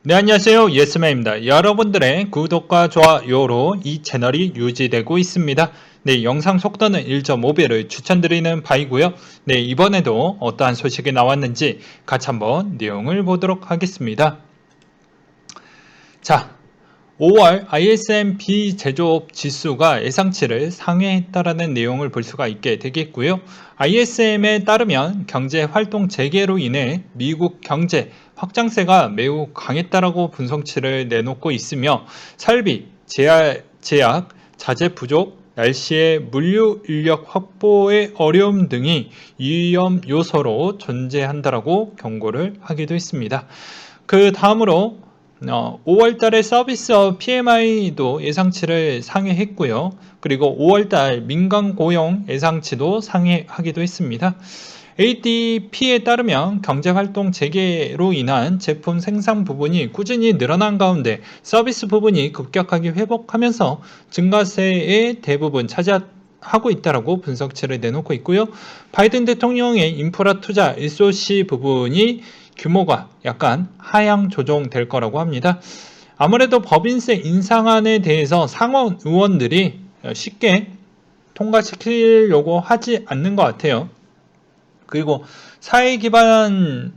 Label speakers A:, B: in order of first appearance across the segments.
A: 네, 안녕하세요. 예스맨입니다. 여러분들의 구독과 좋아요로 이 채널이 유지되고 있습니다. 네, 영상 속도는 1.5배를 추천드리는 바이고요. 네, 이번에도 어떠한 소식이 나왔는지 같이 한번 내용을 보도록 하겠습니다. 자, 5월 ISM 비제조업 지수가 예상치를 상회했다라는 내용을 볼 수가 있게 되겠고요. ISM에 따르면 경제 활동 재개로 인해 미국 경제 확장세가 매우 강했다라고 분석치를 내놓고 있으며 설비, 제약, 자재 부족, 날씨의 물류 인력 확보의 어려움 등이 위험 요소로 존재한다라고 경고를 하기도 했습니다. 그 다음으로 5월달에 서비스업 PMI도 예상치를 상회했고요. 그리고 5월달 민간 고용 예상치도 상회하기도 했습니다. ADP에 따르면 경제활동 재개로 인한 제품 생산 부분이 꾸준히 늘어난 가운데 서비스 부분이 급격하게 회복하면서 증가세의 대부분 차지하고 있다라고 분석치를 내놓고 있고요. 바이든 대통령의 인프라 투자 SOC 부분이 규모가 약간 하향 조정될 거라고 합니다. 아무래도 법인세 인상안에 대해서 상원 의원들이 쉽게 통과시키려고 하지 않는 것 같아요. 그리고 사회 기반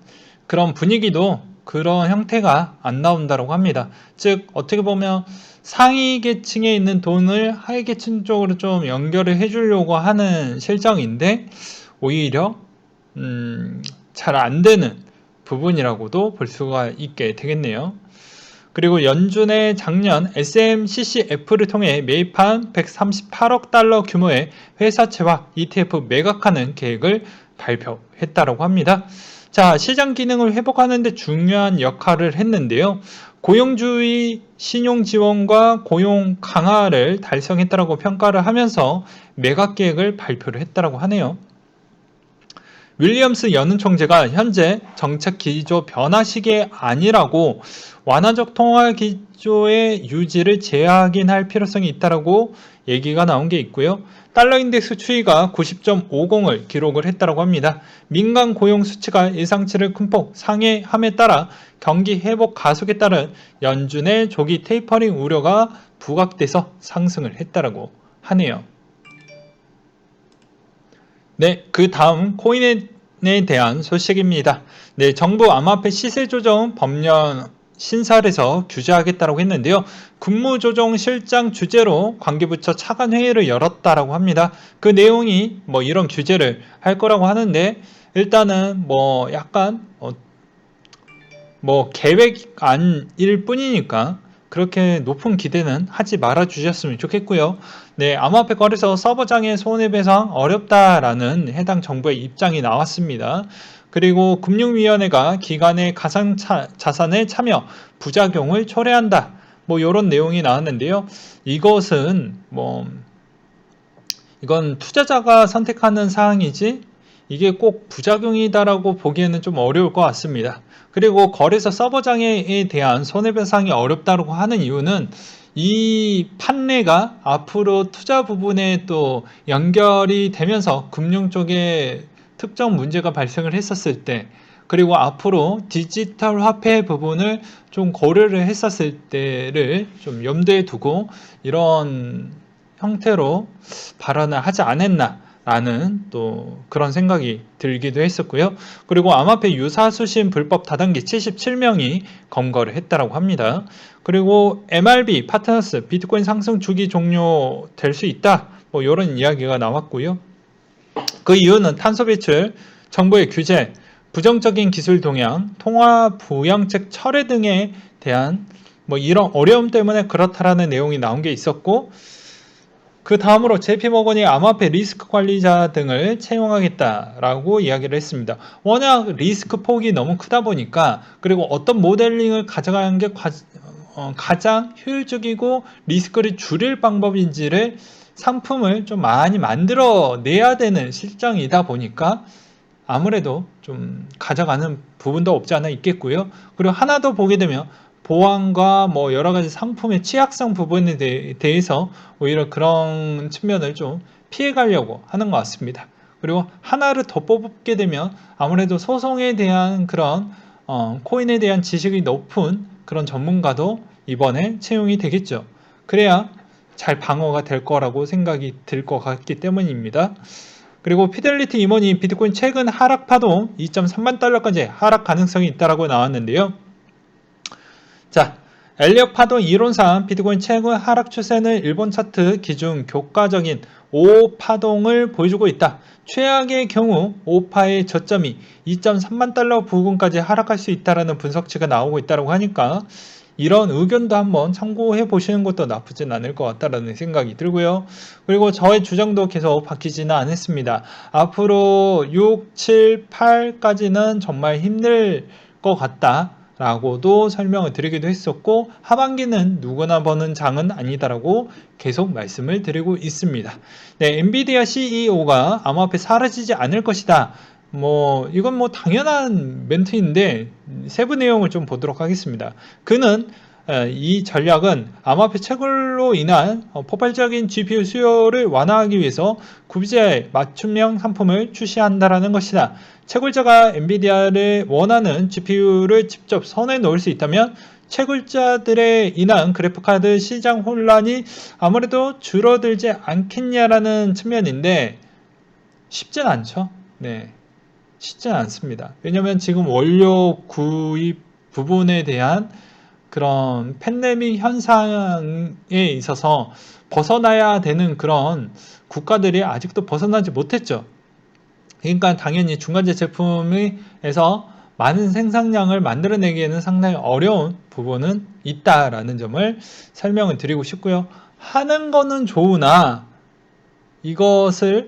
A: 그런 분위기도 그런 형태가 안 나온다고 합니다. 즉 어떻게 보면 상위 계층에 있는 돈을 하위 계층 쪽으로 좀 연결을 해주려고 하는 실정인데 오히려 잘 안 되는 부분이라고도 볼 수가 있게 되겠네요. 그리고 연준의 작년 SMCCF를 통해 매입한 138억 달러 규모의 회사채와 ETF 매각하는 계획을 발표했다고 합니다. 자, 시장 기능을 회복하는 데 중요한 역할을 했는데요. 고용주의 신용 지원과 고용 강화를 달성했다고 평가를 하면서 매각 계획을 발표를 했다고 하네요. 윌리엄스 연은 총재가 현재 정책 기조 변화 시기에 아니라고 완화적 통화 기조의 유지를 재확인할 필요성이 있다라고 얘기가 나온 게 있고요. 달러 인덱스 추이가 90.50을 기록을 했다고 합니다. 민간 고용 수치가 예상치를 큰 폭 상회함에 따라 경기 회복 가속에 따른 연준의 조기 테이퍼링 우려가 부각돼서 상승을 했다고 하네요. 네, 그 다음 코인에 대한 소식입니다. 네, 정부 암호화폐 시세 조정 법령 신설해서 규제하겠다고 했는데요. 국무조정 실장 주재로 관계부처 차관 회의를 열었다라고 합니다. 그 내용이 뭐 이런 규제를 할 거라고 하는데 일단은 뭐 약간 뭐 계획안일 뿐이니까 그렇게 높은 기대는 하지 말아 주셨으면 좋겠고요. 네, 암호화폐 거래소 서버장애 손해배상 어렵다라는 해당 정부의 입장이 나왔습니다. 그리고 금융위원회가 기관의 가상자산에 참여 부작용을 초래한다. 뭐 이런 내용이 나왔는데요. 이것은 이건 투자자가 선택하는 사항이지 이게 꼭 부작용이다라고 보기에는 좀 어려울 것 같습니다. 그리고 거래소 서버 장애에 대한 손해배상이 어렵다고 하는 이유는 이 판례가 앞으로 투자 부분에 또 연결이 되면서 금융 쪽에 특정 문제가 발생을 했었을 때 그리고 앞으로 디지털 화폐 부분을 좀 고려를 했었을 때를 좀 염두에 두고 이런 형태로 발언을 하지 않았나라는 또 그런 생각이 들기도 했었고요. 그리고 암호화폐 유사수신 불법 다단계 77명이 검거를 했다고 합니다. 그리고 MRB 파트너스 비트코인 상승 주기 종료될 수 있다. 뭐 이런 이야기가 나왔고요. 그 이유는 탄소 배출, 정부의 규제, 부정적인 기술 동향, 통화 부양책 철회 등에 대한 뭐 이런 어려움 때문에 그렇다라는 내용이 나온 게 있었고 그 다음으로 JP모건이 암호화폐 리스크 관리자 등을 채용하겠다라고 이야기를 했습니다. 워낙 리스크 폭이 너무 크다 보니까 그리고 어떤 모델링을 가져가는 게 가장 효율적이고 리스크를 줄일 방법인지를 상품을 좀 많이 만들어내야 되는 실정이다 보니까 아무래도 좀 가져가는 부분도 없지 않아 있겠고요. 그리고 하나 더 보게 되면 보안과 뭐 여러 가지 상품의 취약성 부분에 대해서 오히려 그런 측면을 좀 피해 가려고 하는 것 같습니다. 그리고 하나를 더 뽑게 되면 아무래도 소송에 대한 그런 코인에 대한 지식이 높은 그런 전문가도 이번에 채용이 되겠죠. 그래야 잘 방어가 될 거라고 생각이 들 것 같기 때문입니다. 그리고 피델리티 임원이 비트코인 최근 하락 파동 2.3만 달러까지 하락 가능성이 있다고 나왔는데요. 자, 엘리엇 파동 이론상 비트코인 최근 하락 추세는 일본 차트 기준 교과적인 5파동을 보여주고 있다. 최악의 경우 5파의 저점이 2.3만 달러 부근까지 하락할 수 있다는 분석치가 나오고 있다고 하니까 이런 의견도 한번 참고해 보시는 것도 나쁘진 않을 것 같다라는 생각이 들고요. 그리고 저의 주장도 계속 바뀌지는 않았습니다. 앞으로 6, 7, 8까지는 정말 힘들 것 같다. 라고도 설명을 드리기도 했었고 하반기는 누구나 버는 장은 아니다라고 계속 말씀을 드리고 있습니다. 네, 엔비디아 CEO가 암호화폐 사라지지 않을 것이다. 이건 당연한 멘트인데 세부 내용을 좀 보도록 하겠습니다. 그는 이 전략은 암호화폐 채굴로 인한 폭발적인 GPU 수요를 완화하기 위해서 구비자의 맞춤형 상품을 출시한다라는 것이다. 채굴자가 엔비디아를 원하는 GPU를 직접 손에 넣을 수 있다면 채굴자들에 인한 그래픽카드 시장 혼란이 아무래도 줄어들지 않겠냐라는 측면인데 쉽진 않죠. 네, 쉽진 않습니다. 왜냐하면 지금 원료 구입 부분에 대한 그런 팬데믹 현상에 있어서 벗어나야 되는 그런 국가들이 아직도 벗어나지 못했죠. 그러니까 당연히 중간재 제품에서 많은 생산량을 만들어내기에는 상당히 어려운 부분은 있다라는 점을 설명을 드리고 싶고요. 하는 거는 좋으나 이것을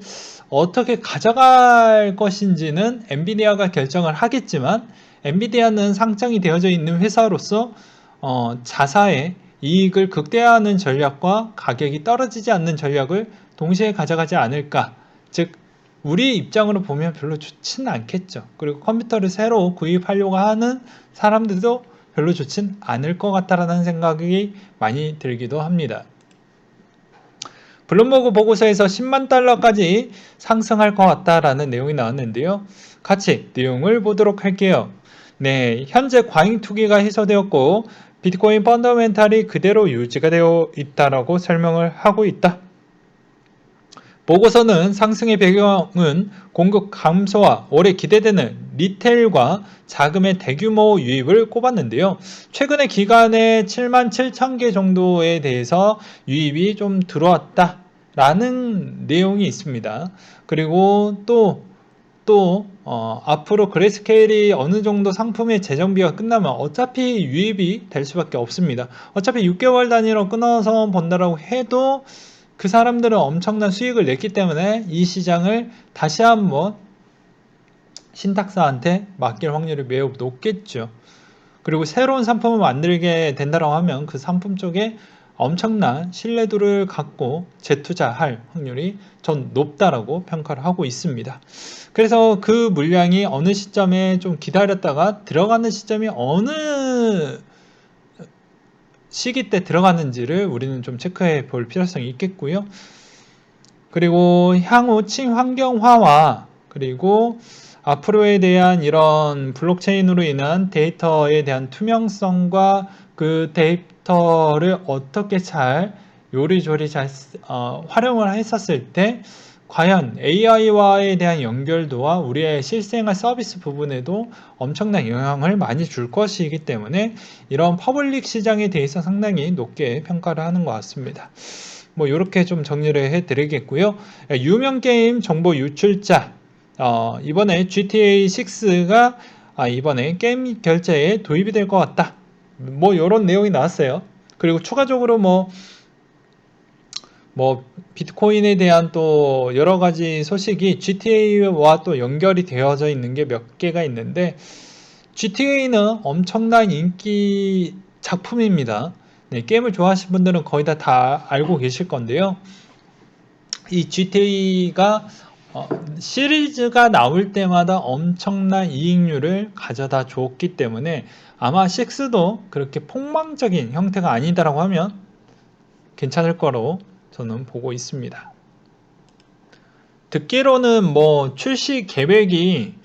A: 어떻게 가져갈 것인지는 엔비디아가 결정을 하겠지만 엔비디아는 상장이 되어져 있는 회사로서 자사의 이익을 극대화하는 전략과 가격이 떨어지지 않는 전략을 동시에 가져가지 않을까. 즉 우리 입장으로 보면 별로 좋지는 않겠죠. 그리고 컴퓨터를 새로 구입하려고 하는 사람들도 별로 좋진 않을 것 같다라는 생각이 많이 들기도 합니다. 블룸버그 보고서에서 10만 달러까지 상승할 것 같다라는 내용이 나왔는데요. 같이 내용을 보도록 할게요. 네, 현재 과잉 투기가 해소되었고 비트코인 펀더멘탈이 그대로 유지가 되어 있다라고 설명을 하고 있다. 보고서는 상승의 배경은 공급 감소와 올해 기대되는 리테일과 자금의 대규모 유입을 꼽았는데요. 최근의 기간에 7만 7천 개 정도에 대해서 유입이 좀 들어왔다라는 내용이 있습니다. 그리고 앞으로 그레이스케일이 어느 정도 상품의 재정비가 끝나면 어차피 유입이 될 수밖에 없습니다. 어차피 6개월 단위로 끊어서 본다라고 해도 그 사람들은 엄청난 수익을 냈기 때문에 이 시장을 다시 한번 신탁사한테 맡길 확률이 매우 높겠죠. 그리고 새로운 상품을 만들게 된다고 하면 그 상품 쪽에 엄청난 신뢰도를 갖고 재투자할 확률이 전 높다라고 평가를 하고 있습니다. 그래서 그 물량이 어느 시점에 좀 기다렸다가 들어가는 시점이 어느 시기 때 들어가는지를 우리는 좀 체크해 볼 필요성이 있겠고요. 그리고 향후 친환경화와 그리고 앞으로에 대한 이런 블록체인으로 인한 데이터에 대한 투명성과 그 데이터를 어떻게 잘 요리조리 잘 활용을 했었을 때 과연 AI와에 대한 연결도와 우리의 실생활 서비스 부분에도 엄청난 영향을 많이 줄 것이기 때문에 이런 퍼블릭 시장에 대해서 상당히 높게 평가를 하는 것 같습니다. 이렇게 좀 정리를 해드리겠고요. 유명 게임 정보 유출자 이번에 GTA 6가 이번에 게임 결제에 도입이 될 것 같다. 이런 내용이 나왔어요. 그리고 추가적으로 비트코인에 대한 또 여러 가지 소식이 GTA와 또 연결이 되어져 있는 게 몇 개가 있는데 GTA는 엄청난 인기 작품입니다. 네, 게임을 좋아하시는 분들은 거의 다 알고 계실 건데요. 이 GTA가 시리즈가 나올 때마다 엄청난 이익률을 가져다 줬기 때문에 아마 6도 그렇게 폭망적인 형태가 아니다라고 하면 괜찮을 거로 저는 보고 있습니다. 듣기로는 출시 계획이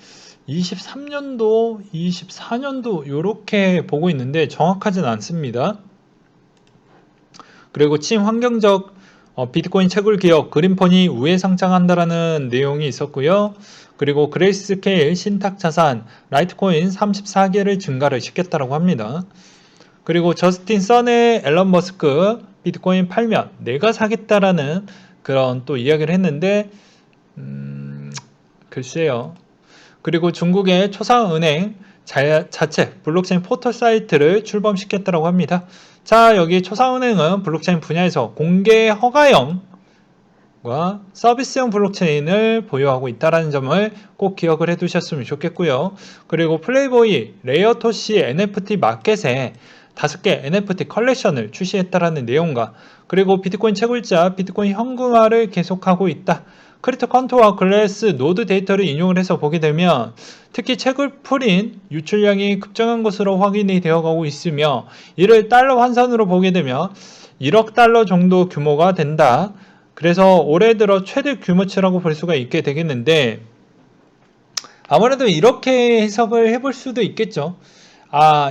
A: 23년도, 24년도 요렇게 보고 있는데 정확하진 않습니다. 그리고 친환경적 비트코인 채굴 기업 그린펀이 우회 상장한다라는 내용이 있었고요. 그리고 그레이스케일 신탁 자산 라이트코인 34개를 증가를 시켰다고 합니다. 그리고 저스틴 선의 앨런 머스크 비트코인 팔면 내가 사겠다라는 그런 또 이야기를 했는데 글쎄요. 그리고 중국의 초상은행 자체 블록체인 포털 사이트를 출범시켰다고 합니다. 자, 여기 초상은행은 블록체인 분야에서 공개 허가형과 서비스형 블록체인을 보유하고 있다는 점을 꼭 기억을 해두셨으면 좋겠고요. 그리고 플레이보이 레이어토시 NFT 마켓에 5개 NFT 컬렉션을 출시했다라는 내용과 그리고 비트코인 채굴자 비트코인 현금화를 계속하고 있다. 크립토 컨토와 글래스 노드 데이터를 인용을 해서 보게 되면 특히 채굴풀인 유출량이 급증한 것으로 확인이 되어가고 있으며 이를 달러 환산으로 보게 되면 1억 달러 정도 규모가 된다. 그래서 올해 들어 최대 규모치라고 볼 수가 있게 되겠는데 아무래도 이렇게 해석을 해볼 수도 있겠죠.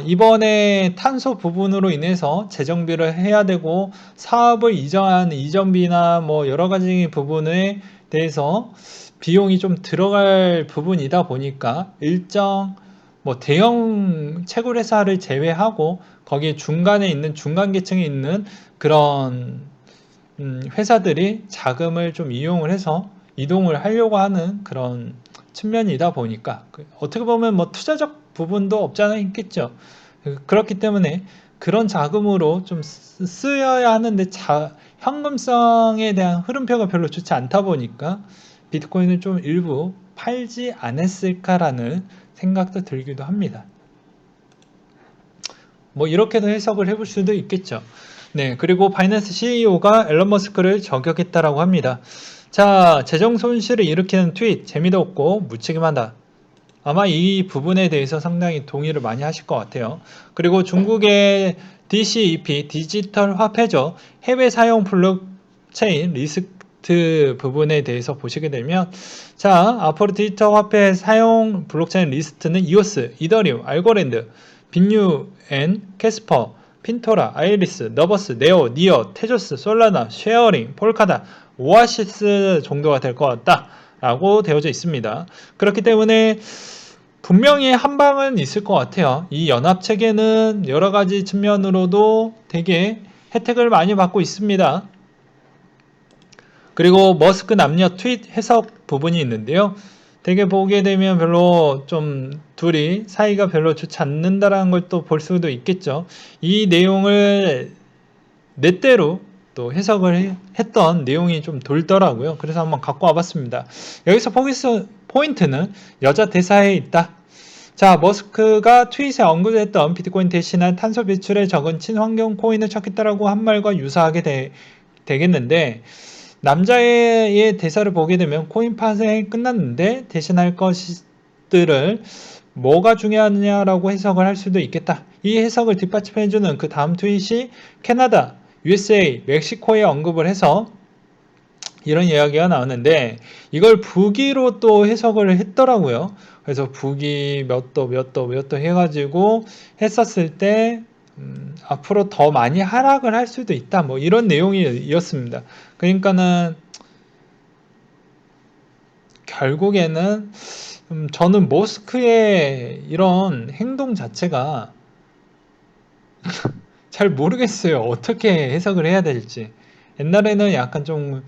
A: 이번에 탄소 부분으로 인해서 재정비를 해야 되고 사업을 이전한 이전비나 뭐 여러 가지 부분에 대해서 비용이 좀 들어갈 부분이다 보니까 일정 뭐 대형 채굴 회사를 제외하고 거기에 중간에 있는 중간 계층에 있는 그런 회사들이 자금을 좀 이용을 해서 이동을 하려고 하는 그런 측면이다 보니까 어떻게 보면 뭐 투자적 부분도 없지 않아 있겠죠. 그렇기 때문에 그런 자금으로 좀 쓰여야 하는데 현금성에 대한 흐름표가 별로 좋지 않다 보니까 비트코인을 좀 일부 팔지 않았을까라는 생각도 들기도 합니다. 뭐 이렇게도 해석을 해볼 수도 있겠죠. 네, 그리고 바이낸스 CEO가 앨런 머스크를 저격했다라고 합니다. 자, 재정 손실을 일으키는 트윗 재미도 없고 무책임하다. 아마 이 부분에 대해서 상당히 동의를 많이 하실 것 같아요. 그리고 중국의 DCEP 디지털 화폐죠. 해외 사용 블록체인 리스트 부분에 대해서 보시게 되면 자, 앞으로 디지털 화폐 사용 블록체인 리스트는 이오스, 이더리움, 알고랜드, 빈뉴엔, 캐스퍼, 핀토라, 아이리스, 너버스, 네오, 니어, 테조스, 솔라나, 쉐어링, 폴카다, 오아시스 정도가 될 것 같다 라고 되어져 있습니다. 그렇기 때문에 분명히 한 방은 있을 것 같아요. 이 연합체계는 여러 가지 측면으로도 되게 혜택을 많이 받고 있습니다. 그리고 머스크 남녀 트윗 해석 부분이 있는데요. 되게 보게 되면 별로 좀 둘이 사이가 별로 좋지 않는다라는 걸 또 볼 수도 있겠죠. 이 내용을 내 때로 또 해석을 했던 내용이 좀 돌더라고요. 그래서 한번 갖고 와봤습니다. 여기서 포인트는 여자 대사에 있다. 자, 머스크가 트윗에 언급했던 비트코인 대신한 탄소 배출에 적은 친환경 코인을 찾겠다라고 한 말과 유사하게 되겠는데 남자의 대사를 보게 되면 코인 파생이 끝났는데 대신할 것들을 뭐가 중요하냐라고 해석을 할 수도 있겠다. 이 해석을 뒷받침해주는 그 다음 트윗이 캐나다, USA, 멕시코에 언급을 해서 이런 이야기가 나왔는데 이걸 부기로 또 해석을 했더라고요. 그래서 부기 몇 도 해가지고 했었을 때 앞으로 더 많이 하락을 할 수도 있다. 뭐 이런 내용이었습니다. 그러니까는 결국에는 저는 머스크의 이런 행동 자체가 잘 모르겠어요. 어떻게 해석을 해야 될지. 옛날에는 약간 좀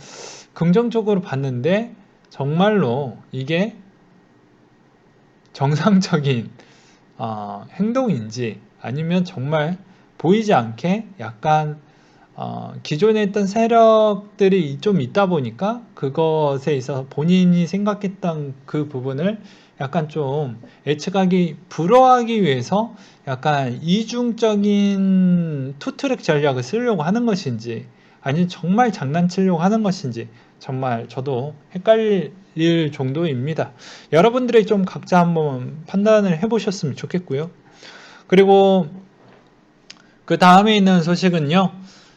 A: 긍정적으로 봤는데 정말로 이게 정상적인 행동인지 아니면 정말 보이지 않게 약간 기존에 있던 세력들이 좀 있다 보니까 그것에 있어서 본인이 생각했던 그 부분을 약간 좀 예측하기 불허하기 위해서 약간 이중적인 투트랙 전략을 쓰려고 하는 것인지 아니면 정말 장난치려고 하는 것인지 정말 저도 헷갈릴 정도입니다. 여러분들이 좀 각자 한번 판단을 해보셨으면 좋겠고요. 그리고 그 다음에 있는 소식은요.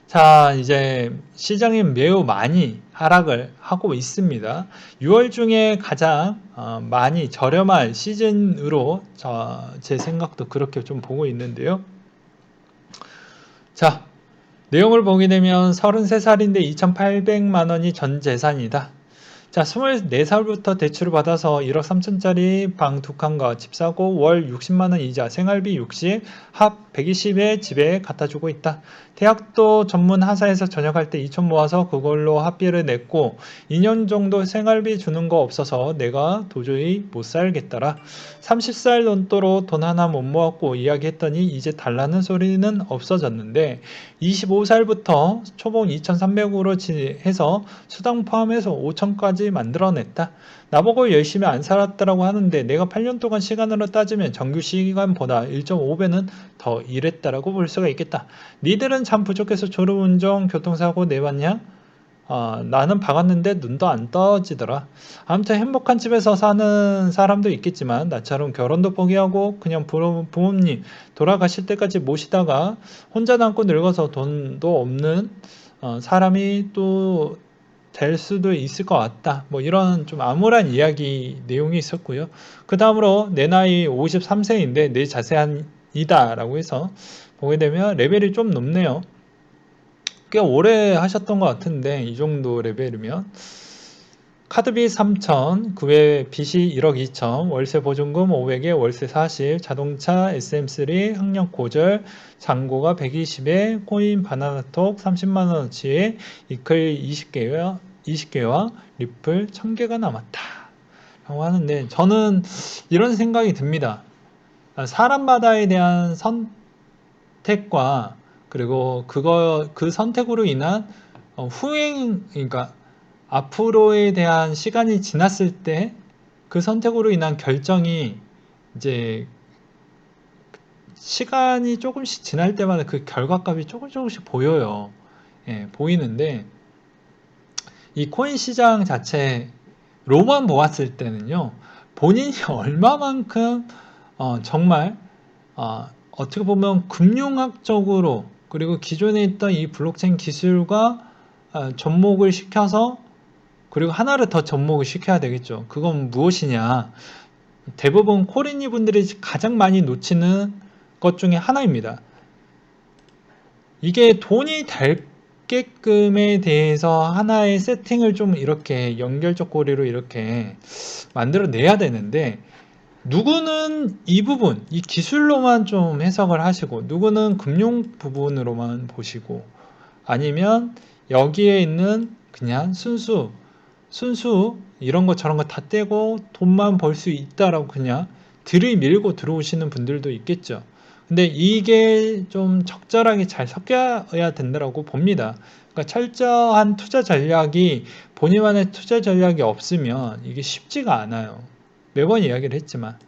A: 자, 이제 시장이 매우 많이 하락을 하고 있습니다. 6월 중에 가장 많이 저렴한 시즌으로 제 생각도 그렇게 좀 보고 있는데요. 자, 내용을 보게 되면 33살인데 2,800만 원이 전 재산이다. 자, 24살부터 대출을 받아서 1억 3천짜리 방 2칸과 집 사고 월 60만 원 이자, 생활비 60, 합 120에 집에 갖다 주고 있다. 대학도 전문 하사에서 전역할 때 2천 모아서 그걸로 학비를 냈고 2년 정도 생활비 주는 거 없어서 내가 도저히 못 살겠더라. 30살 논도로 돈 하나 못 모았고 이야기했더니 이제 달라는 소리는 없어졌는데 25살부터 초봉 2,300으로 해서 수당 포함해서 5천까지 만들어냈다. 나보고 열심히 안 살았다라고 하는데 내가 8년 동안 시간으로 따지면 정규 시간보다 1.5배는 더 일했다라고 볼 수가 있겠다. 니들은 참 부족해서 졸음운전 교통사고 내봤냐? 나는 박았는데 눈도 안 떠지더라. 아무튼 행복한 집에서 사는 사람도 있겠지만 나처럼 결혼도 포기하고 그냥 부모님 돌아가실 때까지 모시다가 혼자 남고 늙어서 돈도 없는 사람이 또 될 수도 있을 것 같다. 뭐 이런 좀 암울한 이야기 내용이 있었고요. 그 다음으로 내 나이 53세인데 내 자세한 이다라고 해서 보게 되면 레벨이 좀 높네요. 꽤 오래 하셨던 것 같은데 이 정도 레벨이면 카드비 3천, 그 외 빚이 1억 2천, 월세 보증금 500에 월세 40, 자동차 SM3 학력 고절, 잔고가 120에 코인 바나나톡 30만원어치에 이클 20개와 리플 1000개가 남았다 라고 하는데 저는 이런 생각이 듭니다. 사람마다에 대한 선택과 그리고 그 선택으로 인한 그러니까 앞으로에 대한 시간이 지났을 때 그 선택으로 인한 결정이 이제 시간이 조금씩 지날 때마다 그 결과값이 조금씩 보여요. 예, 보이는데 이 코인 시장 자체로만 보았을 때는요, 본인이 얼마만큼 정말 어떻게 보면 금융학적으로 그리고 기존에 있던 이 블록체인 기술과 접목을 시켜서 그리고 하나를 더 접목을 시켜야 되겠죠. 그건 무엇이냐? 대부분 코리니 분들이 가장 많이 놓치는 것 중에 하나입니다. 이게 돈이 되게끔에 대해서 하나의 세팅을 좀 이렇게 연결적 고리로 이렇게 만들어내야 되는데 누구는 이 부분, 이 기술로만 좀 해석을 하시고 누구는 금융 부분으로만 보시고 아니면 여기에 있는 그냥 순수 이런 거 저런 거 다 떼고 돈만 벌 수 있다라고 그냥 들이밀고 들어오시는 분들도 있겠죠. 근데 이게 좀 적절하게 잘 섞여야 된다고 봅니다. 그러니까 철저한 투자 전략이 본인만의 투자 전략이 없으면 이게 쉽지가 않아요. 매번 이야기를 했지만.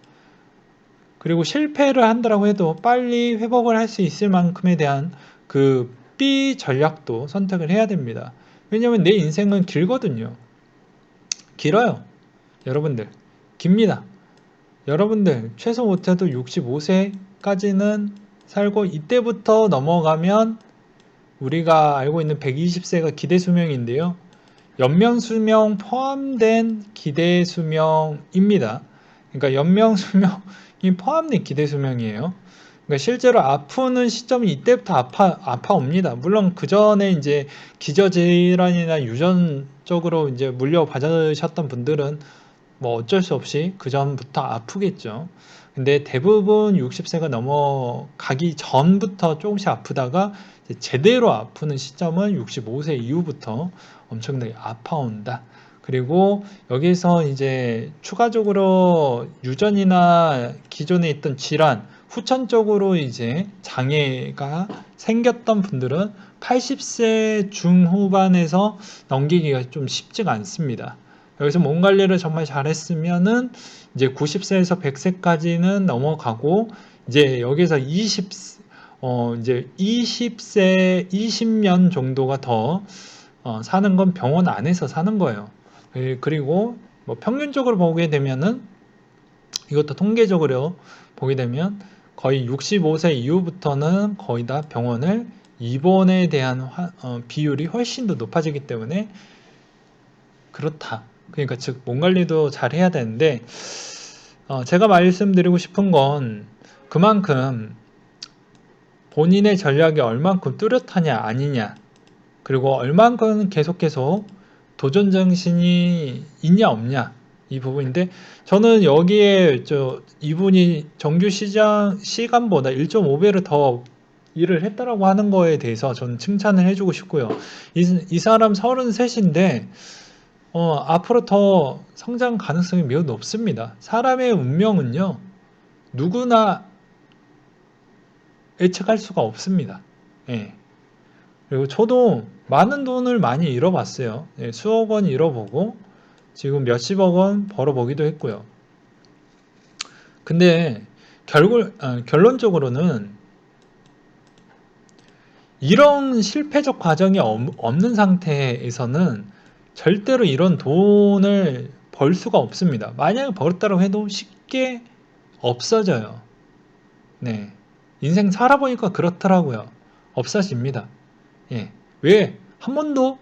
A: 그리고 실패를 한다고 해도 빨리 회복을 할 수 있을 만큼에 대한 그 B 전략도 선택을 해야 됩니다. 왜냐면 내 인생은 길거든요. 길어요. 여러분들. 깁니다. 여러분들 최소 못해도 65세까지는 살고 이때부터 넘어가면 우리가 알고 있는 120세가 기대 수명인데요. 연명 수명 포함된 기대 수명입니다. 그러니까 연명 수명이 포함된 기대 수명이에요. 그러니까 실제로 아프는 시점이 이때부터 아파옵니다. 물론 그 전에 이제 기저질환이나 유전적으로 이제 물려받으셨던 분들은 뭐 어쩔 수 없이 그 전부터 아프겠죠. 근데 대부분 60세가 넘어가기 전부터 조금씩 아프다가 제대로 아프는 시점은 65세 이후부터 엄청나게 아파온다. 그리고 여기서 이제 추가적으로 유전이나 기존에 있던 질환, 후천적으로 이제 장애가 생겼던 분들은 80세 중후반에서 넘기기가 좀 쉽지가 않습니다. 여기서 몸 관리를 정말 잘했으면은 이제 90세에서 100세까지는 넘어가고 이제 여기서 이제 20세, 20년 정도가 더 사는 건 병원 안에서 사는 거예요. 그리고 뭐 평균적으로 보게 되면은 이것도 통계적으로 보게 되면 거의 65세 이후부터는 거의 다 병원을 입원에 대한 비율이 훨씬 더 높아지기 때문에 그렇다. 그러니까 즉 몸 관리도 잘 해야 되는데 제가 말씀드리고 싶은 건 그만큼 본인의 전략이 얼만큼 뚜렷하냐 아니냐, 그리고 얼만큼 계속 도전 정신이 있냐 없냐, 이 부분인데, 저는 여기에 이분이 정규 시간보다 1.5배를 더 일을 했다라고 하는 거에 대해서 저는 칭찬을 해주고 싶고요. 이 사람 33인데 앞으로 더 성장 가능성이 매우 높습니다. 사람의 운명은요, 누구나 예측할 수가 없습니다. 예. 그리고 저도 많은 돈을 많이 잃어봤어요. 예, 수억 원 잃어보고 지금 몇십억 원 벌어보기도 했고요. 근데 결론적으로는 이런 실패적 과정이 없는 상태에서는 절대로 이런 돈을 벌 수가 없습니다. 만약에 벌었다고 해도 쉽게 없어져요. 네. 인생 살아보니까 그렇더라고요. 없어집니다. 예. 왜? 한 번도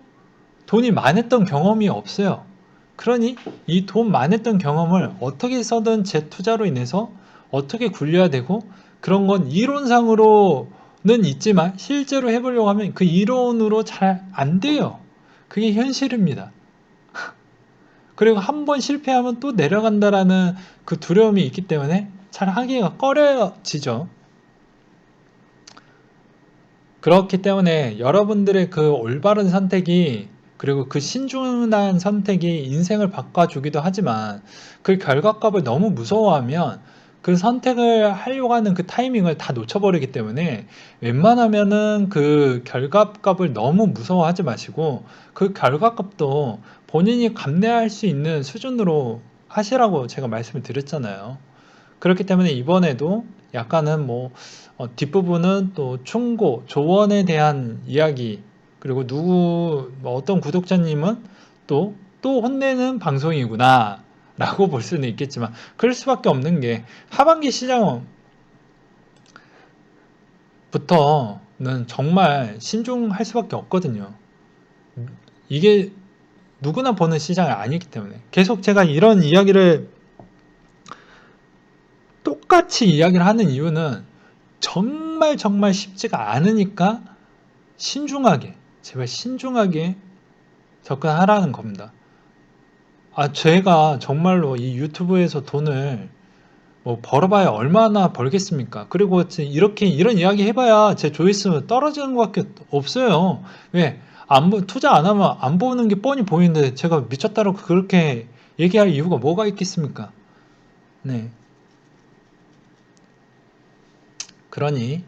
A: 돈이 많았던 경험이 없어요. 그러니 이 돈 많았던 경험을 어떻게 써든 재투자로 인해서 어떻게 굴려야 되고, 그런 건 이론상으로는 있지만 실제로 해보려고 하면 그 이론으로 잘 안 돼요. 그게 현실입니다. 그리고 한 번 실패하면 또 내려간다라는 그 두려움이 있기 때문에 잘 하기가 꺼려지죠. 그렇기 때문에 여러분들의 그 올바른 선택이, 그리고 그 신중한 선택이 인생을 바꿔주기도 하지만, 그 결과값을 너무 무서워하면 그 선택을 하려고 하는 그 타이밍을 다 놓쳐버리기 때문에, 웬만하면은 그 결과값을 너무 무서워하지 마시고 그 결과값도 본인이 감내할 수 있는 수준으로 하시라고 제가 말씀을 드렸잖아요. 그렇기 때문에 이번에도 약간은 뒷부분은 또 충고, 조언에 대한 이야기, 그리고 어떤 구독자님은 또 혼내는 방송이구나 라고 볼 수는 있겠지만, 그럴 수밖에 없는 게 하반기 시장부터는 정말 신중할 수밖에 없거든요. 이게 누구나 보는 시장이 아니기 때문에. 계속 제가 이런 이야기를 똑같이 이야기를 하는 이유는 정말 쉽지가 않으니까 제발 신중하게 접근하라는 겁니다. 제가 정말로 이 유튜브에서 돈을 벌어봐야 얼마나 벌겠습니까? 그리고 이런 이야기 해봐야 제 조회수 떨어지는 것밖에 없어요. 왜? 투자 안 하면 안 보는 게 뻔히 보이는데 제가 미쳤다고 그렇게 얘기할 이유가 뭐가 있겠습니까? 네. 그러니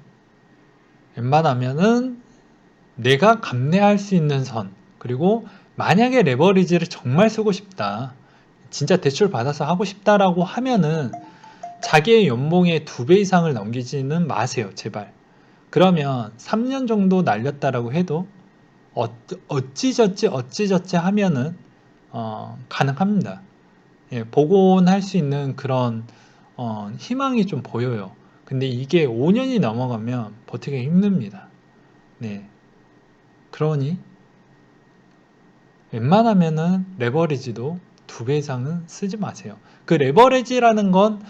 A: 웬만하면은 내가 감내할 수 있는 선, 그리고 만약에 레버리지를 정말 쓰고 싶다, 진짜 대출 받아서 하고 싶다라고 하면은 자기의 연봉의 2배 이상을 넘기지는 마세요, 제발. 그러면 3년 정도 날렸다라고 해도 어찌저찌 하면은 가능합니다. 예, 복원할 수 있는 그런 희망이 좀 보여요. 근데 이게 5년이 넘어가면 버티기 힘듭니다. 네. 그러니 웬만하면은 레버리지도 2배 이상은 쓰지 마세요. 그 레버리지라는 건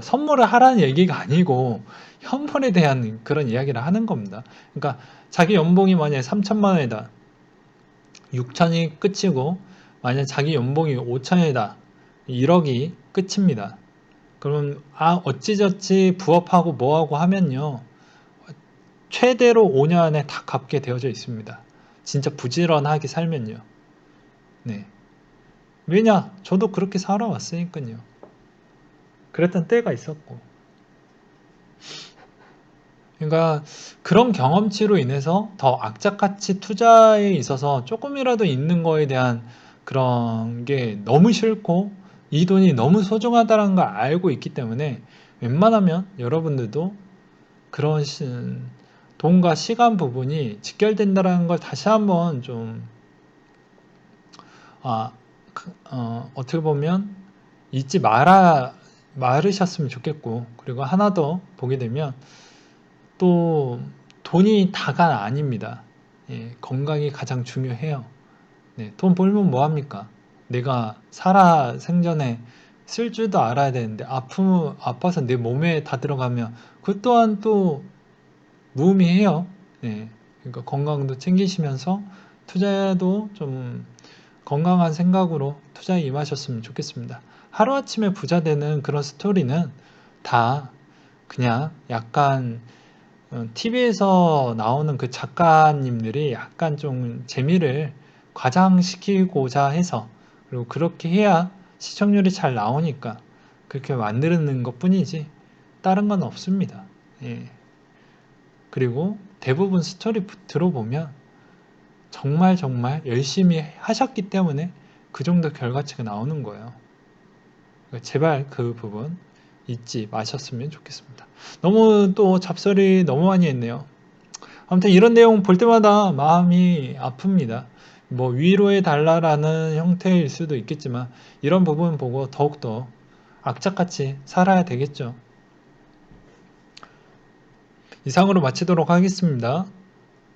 A: 선물을 하라는 얘기가 아니고 현물에 대한 그런 이야기를 하는 겁니다. 그러니까 자기 연봉이 만약에 3천만 원이다, 6천이 끝이고, 만약 자기 연봉이 5천이다, 1억이 끝입니다. 그럼 어찌저찌 부업하고 뭐하고 하면요, 최대로 5년 안에 다 갚게 되어져 있습니다. 진짜 부지런하게 살면요. 네. 왜냐? 저도 그렇게 살아왔으니까요. 그랬던 때가 있었고. 그러니까 그런 경험치로 인해서 더 악착같이 투자에 있어서 조금이라도 있는 거에 대한 그런 게 너무 싫고, 이 돈이 너무 소중하다는 걸 알고 있기 때문에 웬만하면 여러분들도 그런 돈과 시간 부분이 직결된다는 걸 다시 한번 좀 어떻게 보면 잊지 말으셨으면 좋겠고, 그리고 하나 더 보게 되면 또 돈이 다가 아닙니다. 예, 건강이 가장 중요해요. 네, 돈 벌면 뭐합니까? 내가 살아 생전에 쓸 줄도 알아야 되는데 아파서 내 몸에 다 들어가면 그것 또한 또 무의미해요. 네, 그러니까 건강도 챙기시면서 투자도 좀 건강한 생각으로 투자에 임하셨으면 좋겠습니다. 하루아침에 부자 되는 그런 스토리는 다 그냥 약간 TV에서 나오는 그 작가님들이 약간 좀 재미를 과장시키고자 해서, 그리고 그렇게 해야 시청률이 잘 나오니까 그렇게 만드는 것 뿐이지 다른 건 없습니다. 예. 그리고 대부분 스토리 들어보면 정말 정말 열심히 하셨기 때문에 그 정도 결과치가 나오는 거예요. 제발 그 부분 잊지 마셨으면 좋겠습니다. 너무 또 잡설이 너무 많이 했네요. 아무튼 이런 내용 볼 때마다 마음이 아픕니다. 뭐 위로해 달라라는 형태일 수도 있겠지만 이런 부분 보고 더욱더 악착같이 살아야 되겠죠. 이상으로 마치도록 하겠습니다.